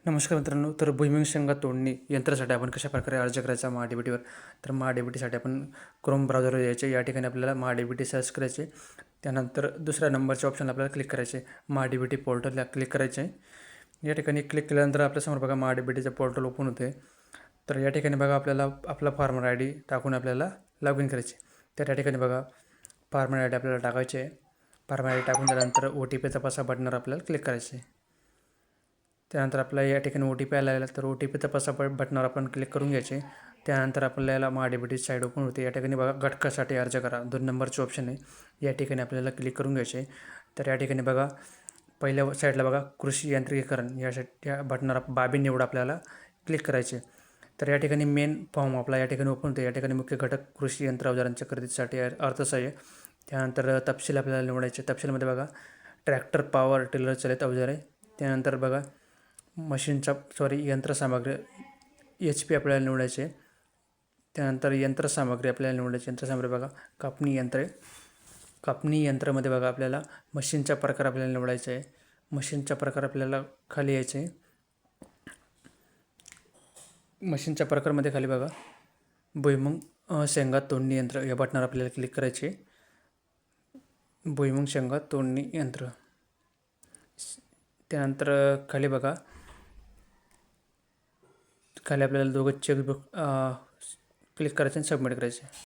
नमस्कार मित्रांनो. तर भुईमुग शेंगा तोडणी यंत्रासाठी आपण कशाप्रकारे अर्ज करायचा महाडीबीटीवर. तर महाडीबीटीसाठी आपण क्रोम ब्राउझरवर यायचे. या ठिकाणी आपल्याला महाडीबीटी सर्च करायचे. त्यानंतर दुसऱ्या नंबरच्या ऑप्शन आपल्याला क्लिक करायचे. महाडीबीटी पोर्टलला क्लिक करायचे. या ठिकाणी क्लिक केल्यानंतर आपल्यासमोर बघा महाडीबीटीचं पोर्टल ओपन होते. तर या ठिकाणी बघा आपल्याला आपला फार्मर आय डी टाकून आपल्याला लॉग इन करायचे. तर या ठिकाणी बघा फार्मर आय डी आपल्याला टाकायचे आहे. फार्मर आय डी टाकून झाल्यानंतर OTP तपासा बटनावर आपल्याला क्लिक करायचे. त्यानंतर आपल्याला या ठिकाणी OTP आला तर OTP तपासा बटनावर आपण क्लिक करून घ्यायचे. त्यानंतर आपल्याला महाडीबीटी साईड ओपन होते. या ठिकाणी बघा घटकासाठी अर्ज करा 2 नंबरचे ऑप्शन आहे. या ठिकाणी आपल्याला क्लिक करून घ्यायचे. तर या ठिकाणी बघा पहिल्या साईडला बघा कृषी यांत्रिकीकरण या बटनावर बाबी निवड आपल्याला क्लिक करायचे. तर या ठिकाणी मेन फॉर्म आपला या ठिकाणी ओपन होते. या ठिकाणी मुख्य घटक कृषी यंत्र अवजारांच्या खरेदीसाठी अर्थसहाय्य. त्यानंतर तपशील आपल्याला निवडायचे. तपशीलमध्ये बघा ट्रॅक्टर, पॉवर टिलर चालित अवजारे. त्यानंतर बघा यंत्रसामग्री HP आपल्याला निवडायचे. त्यानंतर यंत्रसामग्री आपल्याला निवडायची. यंत्रसामग्री बघा कापणी यंत्रे. कापणी यंत्रामध्ये बघा आपल्याला मशीनचा प्रकार आपल्याला निवडायचा आहे. मशीनचा प्रकार आपल्याला खाली यायचे आहे. मशीनच्या प्रकारमध्ये खाली बघा भुईमुग शेंगा तोडणी यंत्र या बटनावर आपल्याला क्लिक करायचे. भुईमुग शेंगा तोडणी यंत्र. त्यानंतर खाली बघा खाली आपल्याला दोघं चेकबुक क्लिक करायचे आणि सबमिट करायचे.